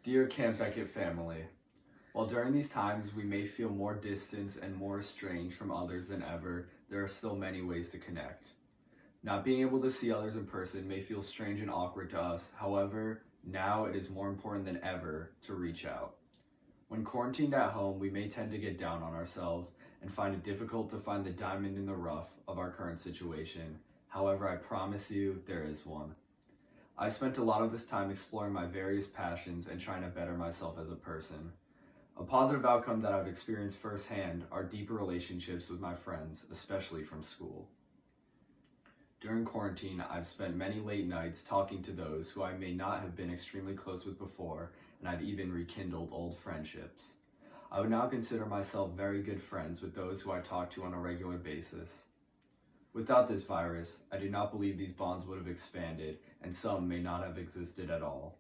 Dear Camp Beckett family, while during these times we may feel more distant and more estranged from others than ever, there are still many ways to connect. Not being able to see others in person may feel strange and awkward to us, however, now it is more important than ever to reach out. When quarantined at home, we may tend to get down on ourselves and find it difficult to find the diamond in the rough of our current situation. However, I promise you there is one. I spent a lot of this time exploring my various passions and trying to better myself as a person. A positive outcome that I've experienced firsthand are deeper relationships with my friends, especially from school. During quarantine, I've spent many late nights talking to those who I may not have been extremely close with before, and I've even rekindled old friendships. I would now consider myself very good friends with those who I talk to on a regular basis. Without this virus, I do not believe these bonds would have expanded, and some may not have existed at all.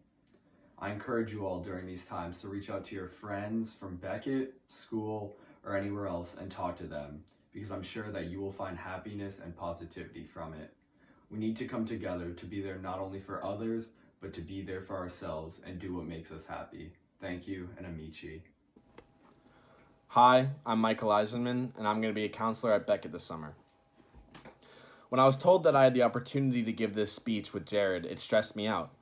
I encourage you all during these times to reach out to your friends from Beckett, school, or anywhere else and talk to them, because I'm sure that you will find happiness and positivity from it. We need to come together to be there not only for others, but to be there for ourselves and do what makes us happy. Thank you, and Amici. Hi, I'm Michael Eisenman, and I'm going to be a counselor at Beckett this summer. When I was told that I had the opportunity to give this speech with Jared, it stressed me out.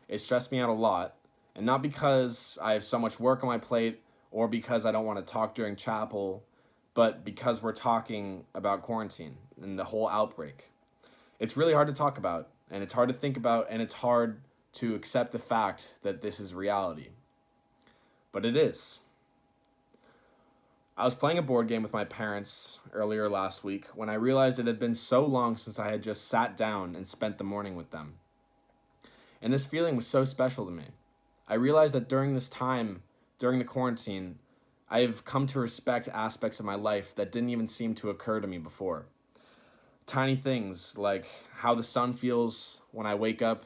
It stressed me out a lot, and not because I have so much work on my plate or because I don't want to talk during chapel, but because we're talking about quarantine and the whole outbreak. It's really hard to talk about, and it's hard to think about, and it's hard to accept the fact that this is reality. But it is. I was playing a board game with my parents earlier last week when I realized it had been so long since I had just sat down and spent the morning with them. And this feeling was so special to me. I realized that during this time, during the quarantine, I have come to respect aspects of my life that didn't even seem to occur to me before. Tiny things like how the sun feels when I wake up,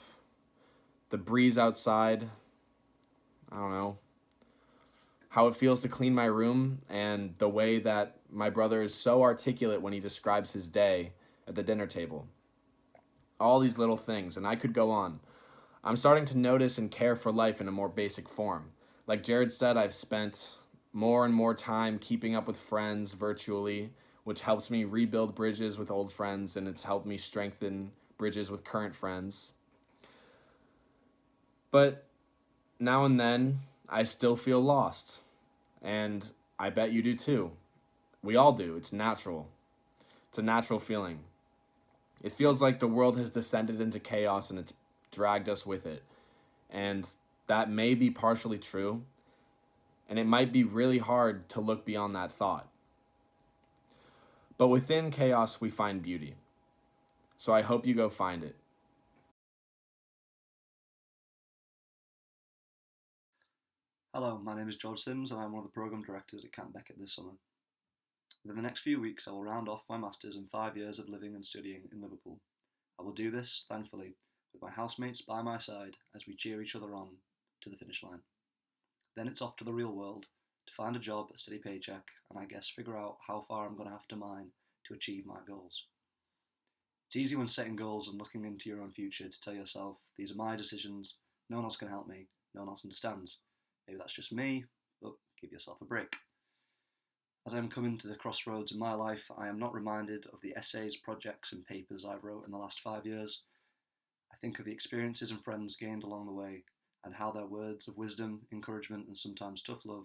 the breeze outside, I don't know, how it feels to clean my room, and the way that my brother is so articulate when he describes his day at the dinner table. All these little things, and I could go on. I'm starting to notice and care for life in a more basic form. Like Jared said, I've spent more and more time keeping up with friends virtually, which helps me rebuild bridges with old friends, and it's helped me strengthen bridges with current friends. But now and then, I still feel lost. And I bet you do too. We all do. It's natural. It's a natural feeling. It feels like the world has descended into chaos and it's dragged us with it. And that may be partially true. And it might be really hard to look beyond that thought. But within chaos, we find beauty. So I hope you go find it. Hello, my name is George Sims and I'm one of the Programme Directors at Camp Beckett this summer. Within the next few weeks I will round off my Masters and 5 years of living and studying in Liverpool. I will do this, thankfully, with my housemates by my side as we cheer each other on to the finish line. Then it's off to the real world to find a job, a steady paycheck, and I guess figure out how far I'm going to have to mine to achieve my goals. It's easy when setting goals and looking into your own future to tell yourself, these are my decisions, no one else can help me, no one else understands. Maybe that's just me, but give yourself a break. As I am coming to the crossroads in my life, I am not reminded of the essays, projects, and papers I wrote in the last 5 years. I think of the experiences and friends gained along the way, and how their words of wisdom, encouragement, and sometimes tough love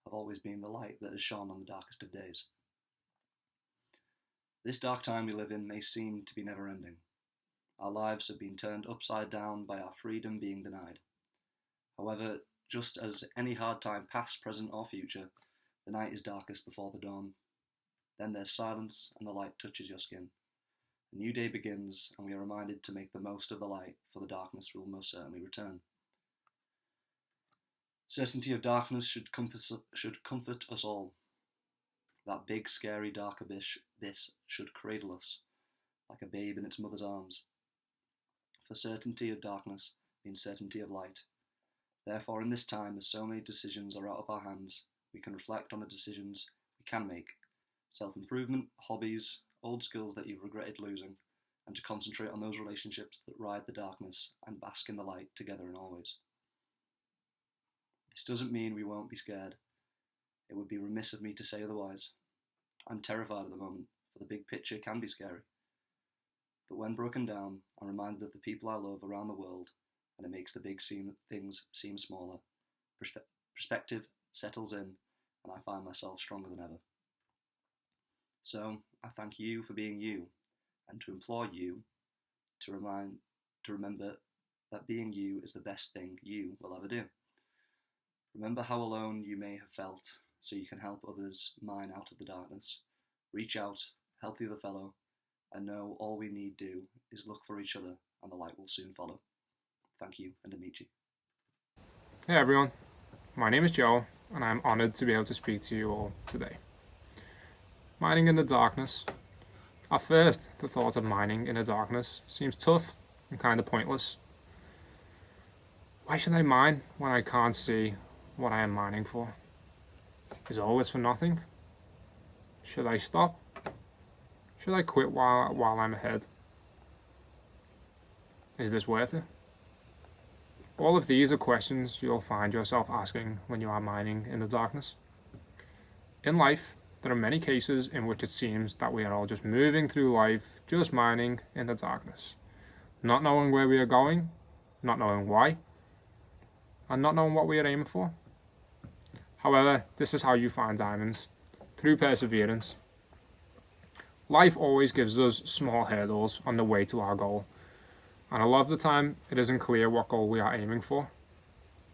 have always been the light that has shone on the darkest of days. This dark time we live in may seem to be never ending. Our lives have been turned upside down by our freedom being denied. However, just as any hard time, past, present, or future, the night is darkest before the dawn. Then there's silence and the light touches your skin. A new day begins and we are reminded to make the most of the light, for the darkness will most certainly return. Certainty of darkness should comfort us all. That big, scary, dark abyss should cradle us, like a babe in its mother's arms. For certainty of darkness means certainty of light. Therefore, in this time, as so many decisions are out of our hands, we can reflect on the decisions we can make. Self-improvement, hobbies, old skills that you've regretted losing, and to concentrate on those relationships that ride the darkness and bask in the light together and always. This doesn't mean we won't be scared. It would be remiss of me to say otherwise. I'm terrified at the moment, for the big picture can be scary. But when broken down, I'm reminded of the people I love around the world, and it makes the big things seem smaller. Perspective settles in, and I find myself stronger than ever. So, I thank you for being you, and to implore you to remember that being you is the best thing you will ever do. Remember how alone you may have felt, so you can help others mine out of the darkness. Reach out, help the other fellow, and know all we need do is look for each other, and the light will soon follow. Thank you, and Amici. Hey everyone, my name is Joe, and I'm honoured to be able to speak to you all today. Mining in the darkness. At first, the thought of mining in the darkness seems tough and kind of pointless. Why should I mine when I can't see what I am mining for? Is all this for nothing? Should I stop? Should I quit while I'm ahead? Is this worth it? All of these are questions you'll find yourself asking when you are mining in the darkness. In life, there are many cases in which it seems that we are all just moving through life, just mining in the darkness, not knowing where we are going, not knowing why, and not knowing what we are aiming for. However, this is how you find diamonds, through perseverance. Life always gives us small hurdles on the way to our goal, and a lot of the time it isn't clear what goal we are aiming for.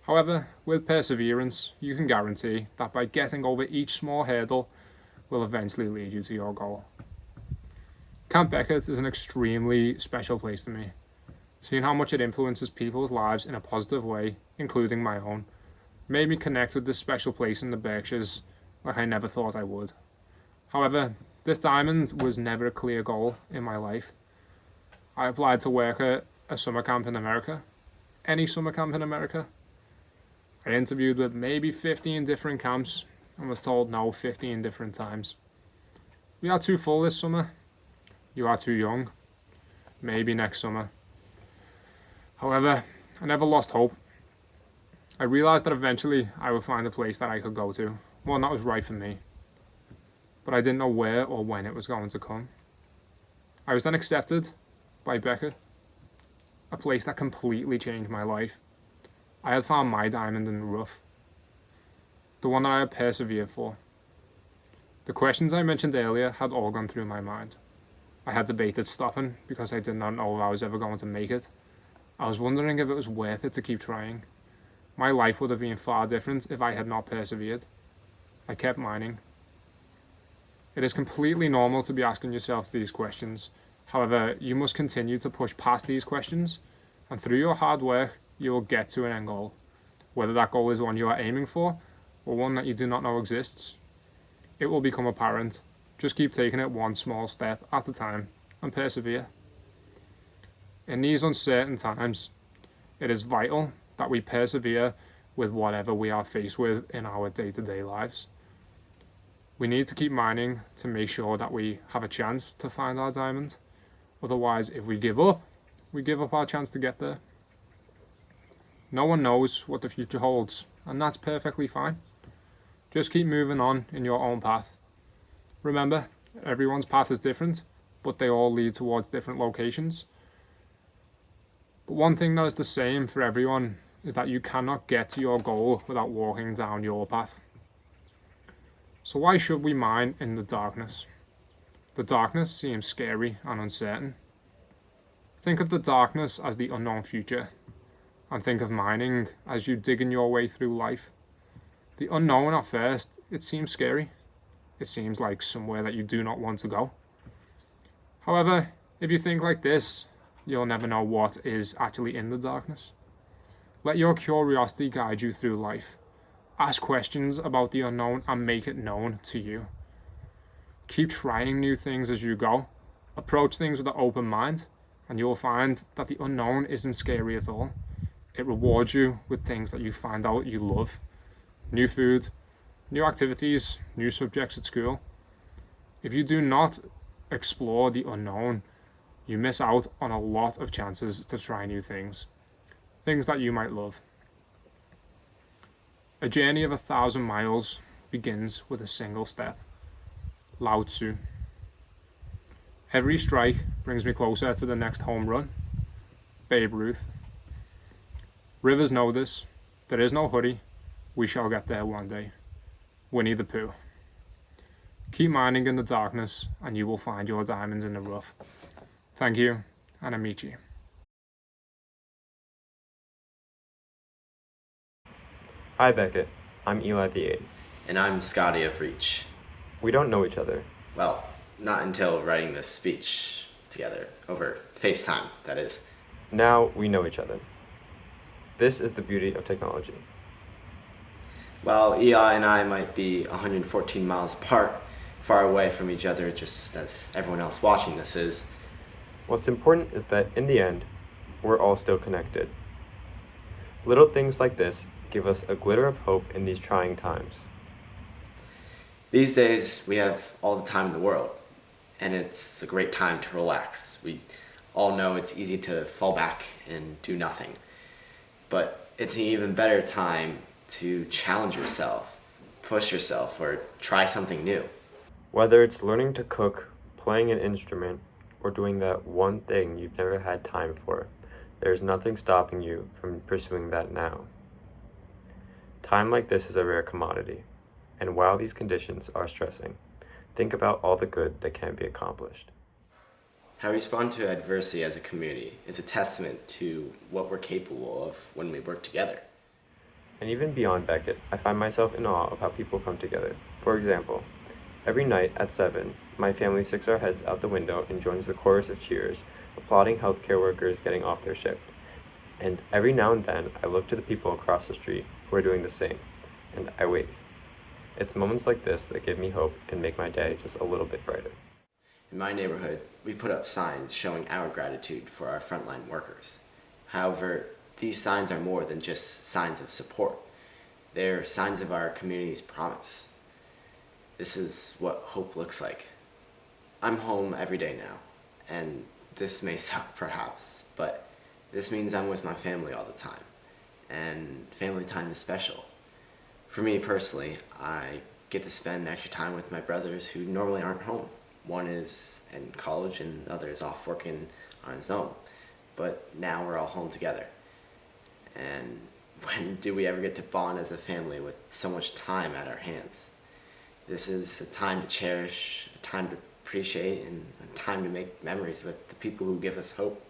However, with perseverance, you can guarantee that by getting over each small hurdle will eventually lead you to your goal. Camp Beckett is an extremely special place to me. Seeing how much it influences people's lives in a positive way, including my own, made me connect with this special place in the Berkshires like I never thought I would. However, this diamond was never a clear goal in my life. I applied to work at a summer camp in America, any summer camp in America. I interviewed with maybe 15 different camps and was told no 15 different times. We are too full this summer. You are too young. Maybe next summer. However, I never lost hope. I realized that eventually I would find a place that I could go to, one that was right for me. But I didn't know where or when it was going to come. I was then accepted by Beckett, a place that completely changed my life. I had found my diamond in the rough, the one that I had persevered for. The questions I mentioned earlier had all gone through my mind. I had debated stopping because I did not know if I was ever going to make it. I was wondering if it was worth it to keep trying. My life would have been far different if I had not persevered. I kept mining. It is completely normal to be asking yourself these questions. However, you must continue to push past these questions, and through your hard work, you will get to an end goal. Whether that goal is one you are aiming for, or one that you do not know exists, it will become apparent. Just keep taking it one small step at a time, and persevere. In these uncertain times, it is vital that we persevere with whatever we are faced with in our day-to-day lives. We need to keep mining to make sure that we have a chance to find our diamond. Otherwise, if we give up our chance to get there. No one knows what the future holds, and that's perfectly fine. Just keep moving on in your own path. Remember, everyone's path is different, but they all lead towards different locations. But one thing that is the same for everyone is that you cannot get to your goal without walking down your path. So why should we mine in the darkness? The darkness seems scary and uncertain. Think of the darkness as the unknown future, and think of mining as you digging your way through life. The unknown at first, it seems scary. It seems like somewhere that you do not want to go. However, if you think like this, you'll never know what is actually in the darkness. Let your curiosity guide you through life. Ask questions about the unknown and make it known to you. Keep trying new things as you go. Approach things with an open mind, and you'll find that the unknown isn't scary at all. It rewards you with things that you find out you love. New food, new activities, new subjects at school. If you do not explore the unknown, you miss out on a lot of chances to try new things. Things that you might love. A journey of 1,000 miles begins with a single step. Lao Tzu. Every strike brings me closer to the next home run. Babe Ruth. Rivers know this. There is no hoodie. We shall get there one day. Winnie the Pooh. Keep mining in the darkness, and you will find your diamonds in the rough. Thank you, and Amici. Hi Beckett, I'm Eli the 8. And I'm Scotty of Reach. We don't know each other. Well, not until writing this speech together, over FaceTime, that is. Now we know each other. This is the beauty of technology. While Eli and I might be 114 miles apart, far away from each other, just as everyone else watching this is, What's important is that in the end, we're all still connected. Little things like this give us a glitter of hope in these trying times. these days we have all the time in the world, and it's a great time to relax. We all know it's easy to fall back and do nothing, but it's an even better time to challenge yourself, push yourself, or try something new. Whether it's learning to cook, playing an instrument, or doing that one thing you've never had time for, there's nothing stopping you from pursuing that now. Time like this is a rare commodity, and while these conditions are stressing, think about all the good that can be accomplished. How we respond to adversity as a community is a testament to what we're capable of when we work together. And even beyond Beckett, I find myself in awe of how people come together. For example, every night at 7, my family sticks our heads out the window and joins the chorus of cheers, applauding healthcare workers getting off their shift. And every now and then, I look to the people across the street who are doing the same, and I wave. It's moments like this that give me hope and make my day just a little bit brighter. In my neighborhood, we put up signs showing our gratitude for our frontline workers. However, these signs are more than just signs of support. They're signs of our community's promise. This is what hope looks like. I'm home every day now, and this may suck perhaps, but this means I'm with my family all the time, and family time is special. For me personally, I get to spend extra time with my brothers who normally aren't home. One is in college and the other is off working on his own, but now we're all home together. And when do we ever get to bond as a family with so much time at our hands? This is a time to cherish, a time to appreciate, and a time to make memories with the people who give us hope.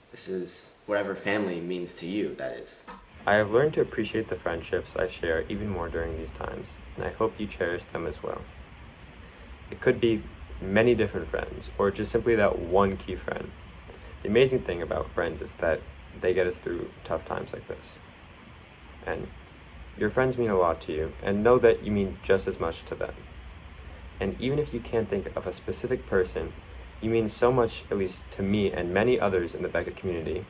This is whatever family means to you, that is. I have learned to appreciate the friendships I share even more during these times, and I hope you cherish them as well. It could be many different friends, or just simply that one key friend. The amazing thing about friends is that they get us through tough times like this. And your friends mean a lot to you, and know that you mean just as much to them. And even if you can't think of a specific person, you mean so much, at least to me and many others in the Beckett community,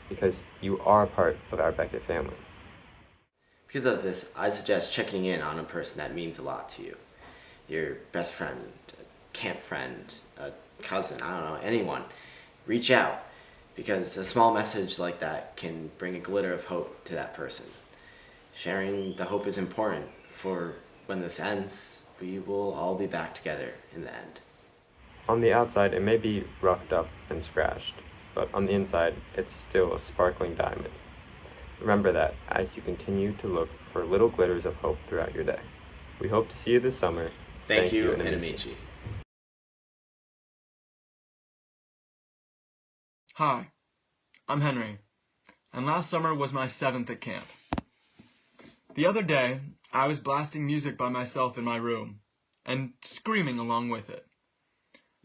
because you are part of our Beckett family. Because of this, I suggest checking in on a person that means a lot to you. Your best friend, a camp friend, a cousin, I don't know, anyone. Reach out, because a small message like that can bring a glitter of hope to that person. Sharing the hope is important, for when this ends, we will all be back together in the end. On the outside, it may be roughed up and scratched, but on the inside, it's still a sparkling diamond. Remember that as you continue to look for little glitters of hope throughout your day. We hope to see you this summer. Thank you, and Amici. Hi, I'm Henry, and last summer was my 7th at camp. The other day, I was blasting music by myself in my room, and screaming along with it.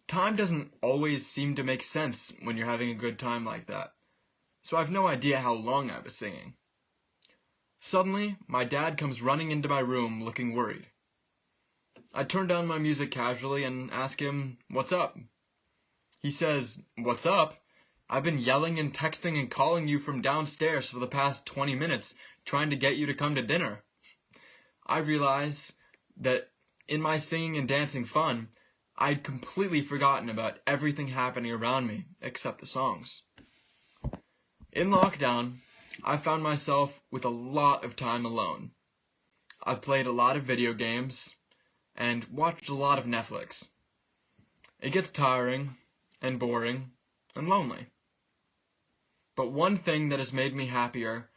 Time doesn't always seem to make sense when you're having a good time like that, so I've no idea how long I was singing. Suddenly, my dad comes running into my room looking worried. I turn down my music casually and ask him, "What's up?" He says, "What's up? I've been yelling and texting and calling you from downstairs for the past 20 minutes, trying to get you to come to dinner." I realize that in my singing and dancing fun, I'd completely forgotten about everything happening around me except the songs. In lockdown, I found myself with a lot of time alone. I've played a lot of video games and watched a lot of Netflix. It gets tiring and boring and lonely. But one thing that has made me happier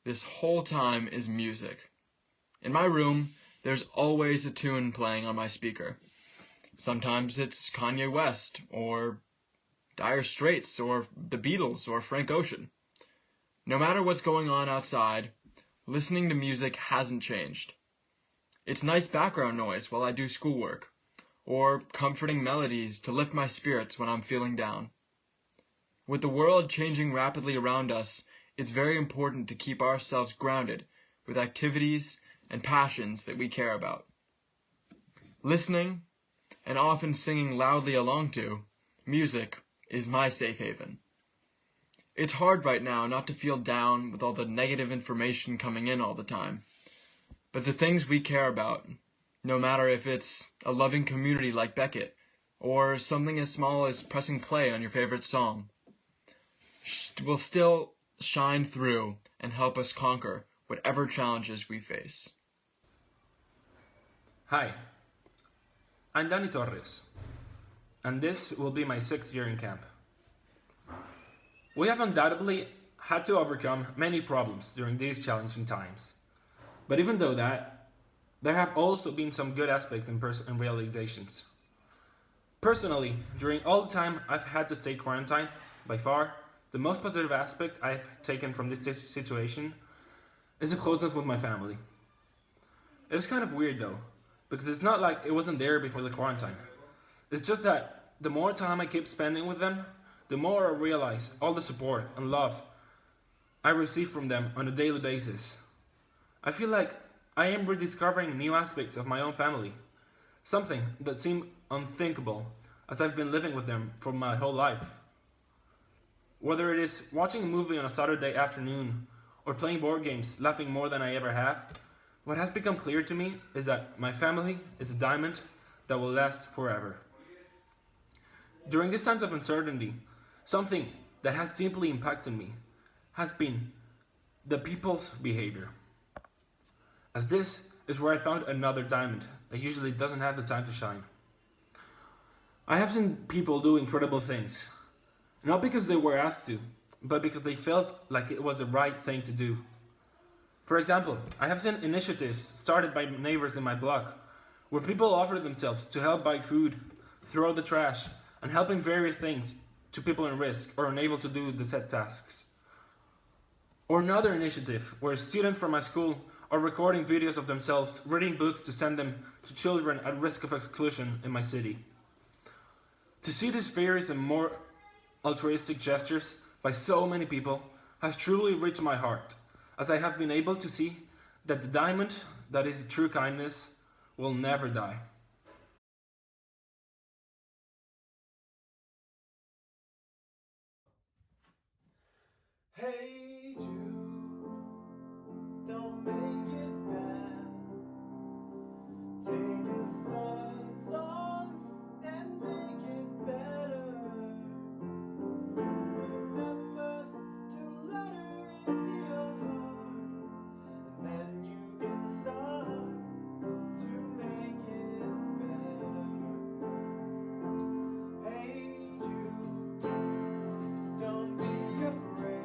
this whole time is music. In my room, there's always a tune playing on my speaker. Sometimes it's Kanye West, or Dire Straits, or the Beatles, or Frank Ocean. No matter what's going on outside, listening to music hasn't changed. It's nice background noise while I do schoolwork, or comforting melodies to lift my spirits when I'm feeling down. With the world changing rapidly around us, it's very important to keep ourselves grounded with activities and passions that we care about. Listening, and often singing loudly along to, music is my safe haven. It's hard right now not to feel down with all the negative information coming in all the time. But the things we care about, no matter if it's a loving community like Beckett, or something as small as pressing play on your favorite song, will still shine through and help us conquer whatever challenges we face. Hi, I'm Danny Torres, and this will be my 6th year in camp. We have undoubtedly had to overcome many problems during these challenging times. But even though that, there have also been some good aspects and realizations. Personally, during all the time I've had to stay quarantined, by far, the most positive aspect I've taken from this situation is the closeness with my family. It is kind of weird though, because it's not like it wasn't there before the quarantine. It's just that the more time I keep spending with them, the more I realize all the support and love I receive from them on a daily basis. I feel like I am rediscovering new aspects of my own family, something that seemed unthinkable as I've been living with them for my whole life. Whether it is watching a movie on a Saturday afternoon or playing board games, laughing more than I ever have, what has become clear to me is that my family is a diamond that will last forever. During these times of uncertainty, something that has deeply impacted me has been the people's behavior. As this is where I found another diamond that usually doesn't have the time to shine. I have seen people do incredible things, not because they were asked to, but because they felt like it was the right thing to do. For example, I have seen initiatives started by neighbors in my block, where people offer themselves to help buy food, throw the trash, and helping various things to people in risk or unable to do the set tasks. Or another initiative where students from my school are recording videos of themselves reading books to send them to children at risk of exclusion in my city. To see these various and more altruistic gestures by so many people has truly reached my heart, as I have been able to see that the diamond that is true kindness will never die. Hey Jude, don't make it bad. Take a sad song and make it better. Remember to let her into your heart, and then you can start to make it better. Hey Jude, don't be afraid.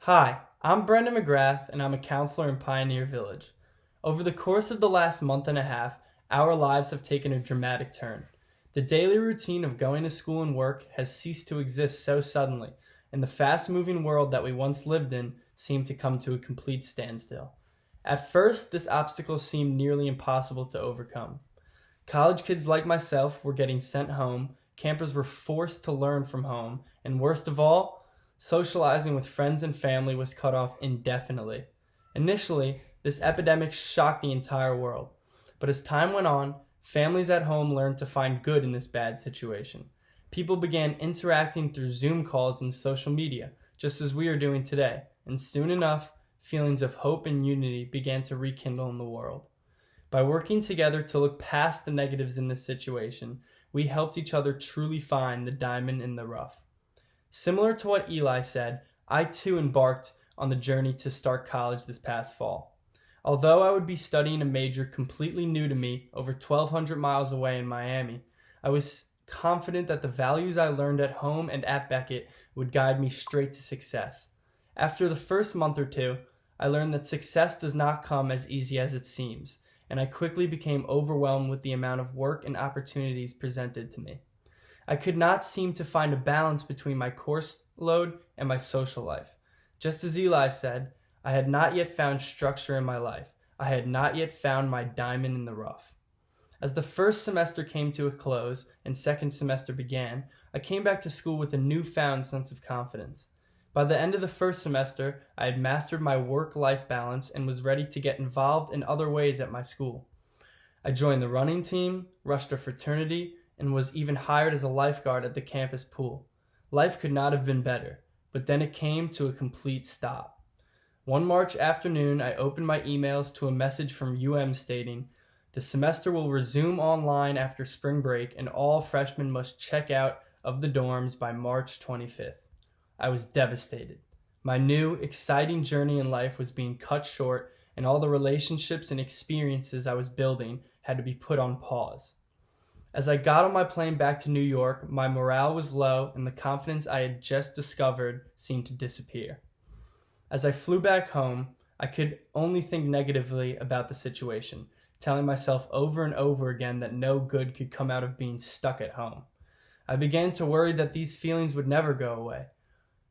Hi, I'm Brendan McGrath, and I'm a counselor in Pioneer Village. Over the course of the last month and a half, our lives have taken a dramatic turn. The daily routine of going to school and work has ceased to exist so suddenly, and the fast-moving world that we once lived in seemed to come to a complete standstill. At first, this obstacle seemed nearly impossible to overcome. College kids like myself were getting sent home, campers were forced to learn from home, and worst of all, socializing with friends and family was cut off indefinitely. Initially, this epidemic shocked the entire world, but as time went on, families at home learned to find good in this bad situation. People began interacting through Zoom calls and social media, just as we are doing today, and soon enough, feelings of hope and unity began to rekindle in the world. By working together to look past the negatives in this situation, we helped each other truly find the diamond in the rough. Similar to what Eli said, I too embarked on the journey to start college this past fall. Although I would be studying a major completely new to me over 1,200 miles away in Miami, I was confident that the values I learned at home and at Beckett would guide me straight to success. After the first month or two, I learned that success does not come as easy as it seems, and I quickly became overwhelmed with the amount of work and opportunities presented to me. I could not seem to find a balance between my course load and my social life. Just as Eli said, I had not yet found structure in my life. I had not yet found my diamond in the rough. As the first semester came to a close and second semester began, I came back to school with a newfound sense of confidence. By the end of the first semester, I had mastered my work-life balance and was ready to get involved in other ways at my school. I joined the running team, rushed a fraternity, and was even hired as a lifeguard at the campus pool. Life could not have been better, but then it came to a complete stop. One March afternoon, I opened my emails to a message from UM stating, "The semester will resume online after spring break and all freshmen must check out of the dorms by March 25th. I was devastated. My new, exciting journey in life was being cut short, and all the relationships and experiences I was building had to be put on pause. As I got on my plane back to New York, my morale was low and the confidence I had just discovered seemed to disappear. As I flew back home, I could only think negatively about the situation, telling myself over and over again that no good could come out of being stuck at home. I began to worry that these feelings would never go away,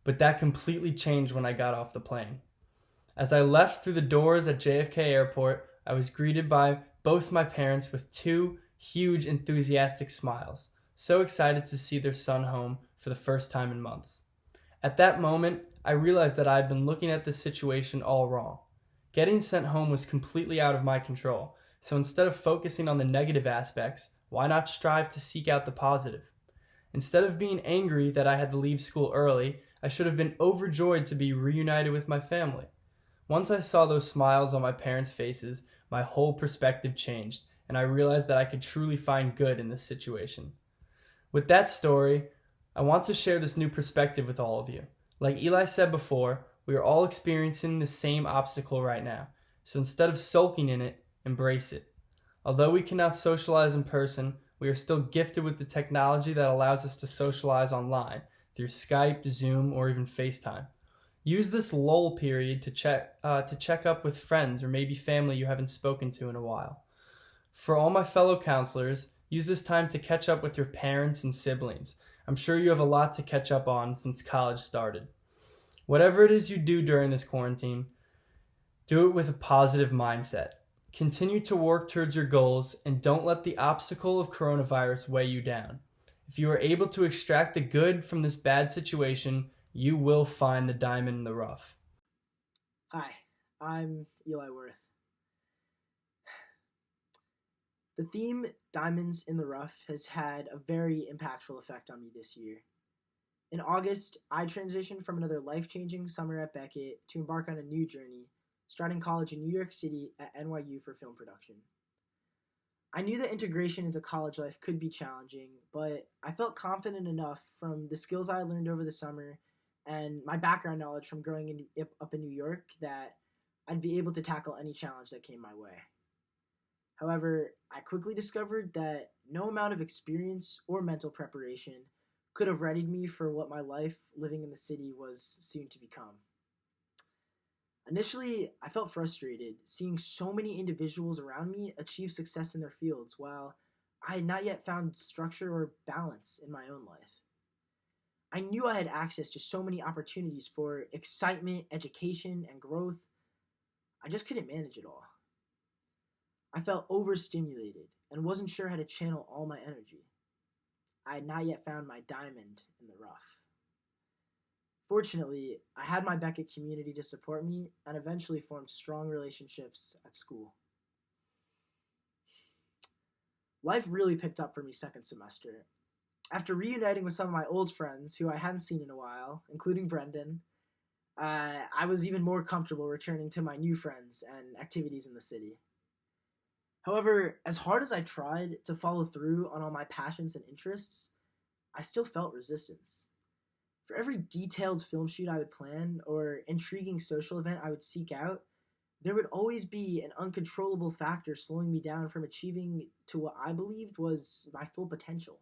but that completely changed when I got off the plane. As I left through the doors at JFK Airport, I was greeted by both my parents with two huge enthusiastic smiles, so excited to see their son home for the first time in months. At that moment, I realized that I had been looking at this situation all wrong. Getting sent home was completely out of my control, so instead of focusing on the negative aspects, why not strive to seek out the positive? Instead of being angry that I had to leave school early, I should have been overjoyed to be reunited with my family. Once I saw those smiles on my parents' faces, my whole perspective changed, and I realized that I could truly find good in this situation. With that story, I want to share this new perspective with all of you. Like Eli said before, we are all experiencing the same obstacle right now, so instead of sulking in it, embrace it. Although we cannot socialize in person, we are still gifted with the technology that allows us to socialize online through Skype, Zoom, or even FaceTime. Use this lull period to check up with friends or maybe family you haven't spoken to in a while. For all my fellow counselors, use this time to catch up with your parents and siblings. I'm sure you have a lot to catch up on since college started. Whatever it is you do during this quarantine, do it with a positive mindset. Continue to work towards your goals and don't let the obstacle of coronavirus weigh you down. If you are able to extract the good from this bad situation, you will find the diamond in the rough. Hi, I'm Eli Worth. The theme Diamonds in the Rough has had a very impactful effect on me this year. In August, I transitioned from another life-changing summer at Beckett to embark on a new journey, starting college in New York City at NYU for film production. I knew that integration into college life could be challenging, but I felt confident enough from the skills I learned over the summer and my background knowledge from growing up in New York that I'd be able to tackle any challenge that came my way. However, I quickly discovered that no amount of experience or mental preparation could have readied me for what my life living in the city was soon to become. Initially, I felt frustrated seeing so many individuals around me achieve success in their fields while I had not yet found structure or balance in my own life. I knew I had access to so many opportunities for excitement, education, and growth. I just couldn't manage it all. I felt overstimulated and wasn't sure how to channel all my energy. I had not yet found my diamond in the rough. Fortunately, I had my Beckett community to support me and eventually formed strong relationships at school. Life really picked up for me second semester. After reuniting with some of my old friends who I hadn't seen in a while, including Brendan, I was even more comfortable returning to my new friends and activities in the city. However, as hard as I tried to follow through on all my passions and interests, I still felt resistance. For every detailed film shoot I would plan or intriguing social event I would seek out, there would always be an uncontrollable factor slowing me down from achieving to what I believed was my full potential.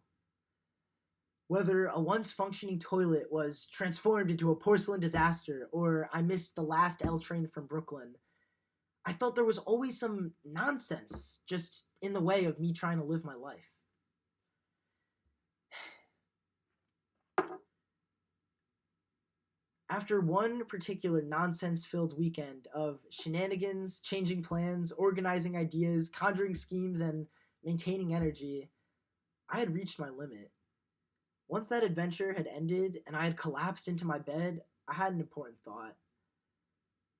Whether a once functioning toilet was transformed into a porcelain disaster or I missed the last L train from Brooklyn, I felt there was always some nonsense just in the way of me trying to live my life. After one particular nonsense-filled weekend of shenanigans, changing plans, organizing ideas, conjuring schemes, and maintaining energy, I had reached my limit. Once that adventure had ended and I had collapsed into my bed, I had an important thought.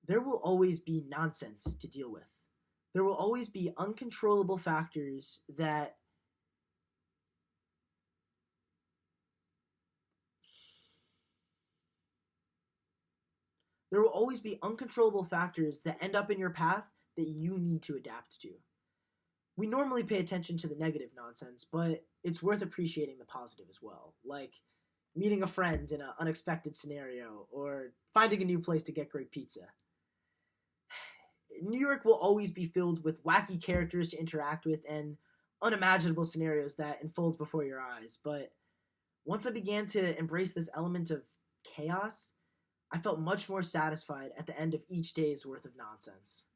There will always be nonsense to deal with. There will always be uncontrollable factors that end up in your path that you need to adapt to. We normally pay attention to the negative nonsense, but it's worth appreciating the positive as well, like meeting a friend in an unexpected scenario or finding a new place to get great pizza. New York will always be filled with wacky characters to interact with and unimaginable scenarios that unfold before your eyes, but once I began to embrace this element of chaos, I felt much more satisfied at the end of each day's worth of nonsense.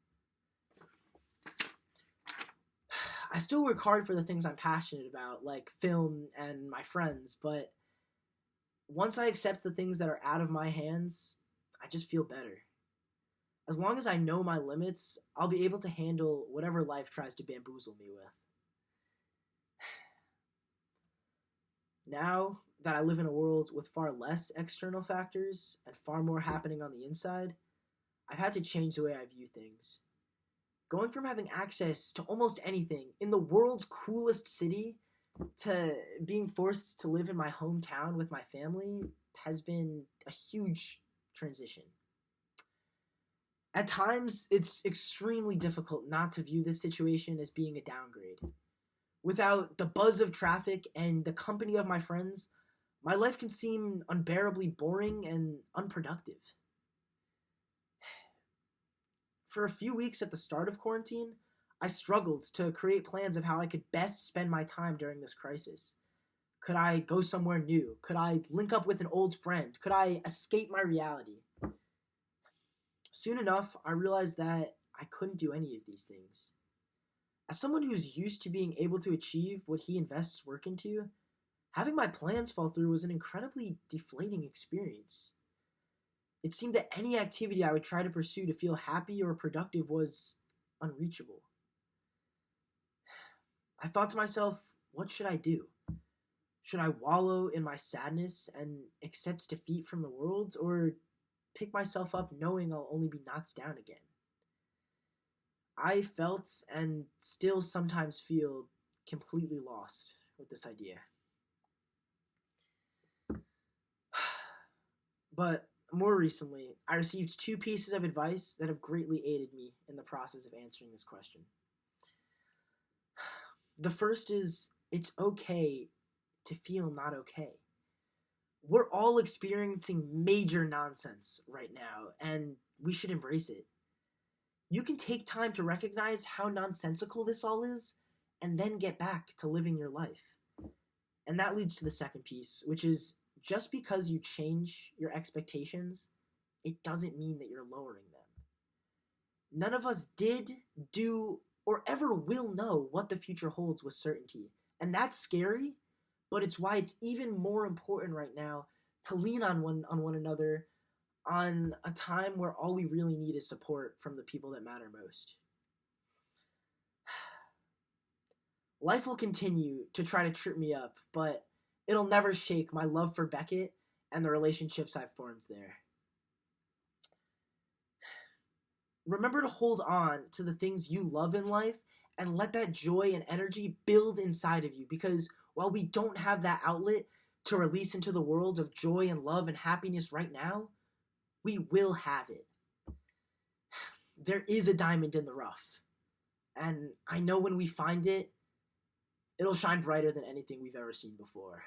I still work hard for the things I'm passionate about, like film and my friends, but once I accept the things that are out of my hands, I just feel better. As long as I know my limits, I'll be able to handle whatever life tries to bamboozle me with. Now that I live in a world with far less external factors and far more happening on the inside, I've had to change the way I view things. Going from having access to almost anything in the world's coolest city to being forced to live in my hometown with my family has been a huge transition. At times, it's extremely difficult not to view this situation as being a downgrade. Without the buzz of traffic and the company of my friends, my life can seem unbearably boring and unproductive. For a few weeks at the start of quarantine, I struggled to create plans of how I could best spend my time during this crisis. Could I go somewhere new? Could I link up with an old friend? Could I escape my reality? Soon enough, I realized that I couldn't do any of these things. As someone who's used to being able to achieve what he invests work into, having my plans fall through was an incredibly deflating experience. It seemed that any activity I would try to pursue to feel happy or productive was unreachable. I thought to myself, what should I do? Should I wallow in my sadness and accept defeat from the world, or pick myself up knowing I'll only be knocked down again? I felt and still sometimes feel completely lost with this idea. But more recently, I received 2 pieces of advice that have greatly aided me in the process of answering this question. The first is, it's okay to feel not okay. We're all experiencing major nonsense right now, and we should embrace it. You can take time to recognize how nonsensical this all is, and then get back to living your life. And that leads to the second piece, which is, just because you change your expectations, it doesn't mean that you're lowering them. none of us did, do, or ever will know what the future holds with certainty. And that's scary, but it's why it's even more important right now to lean on one another on a time where all we really need is support from the people that matter most. Life will continue to try to trip me up, but it'll never shake my love for Beckett and the relationships I've formed there. Remember to hold on to the things you love in life and let that joy and energy build inside of you, because while we don't have that outlet to release into the world of joy and love and happiness right now, we will have it. There is a diamond in the rough, and I know when we find it, it'll shine brighter than anything we've ever seen before.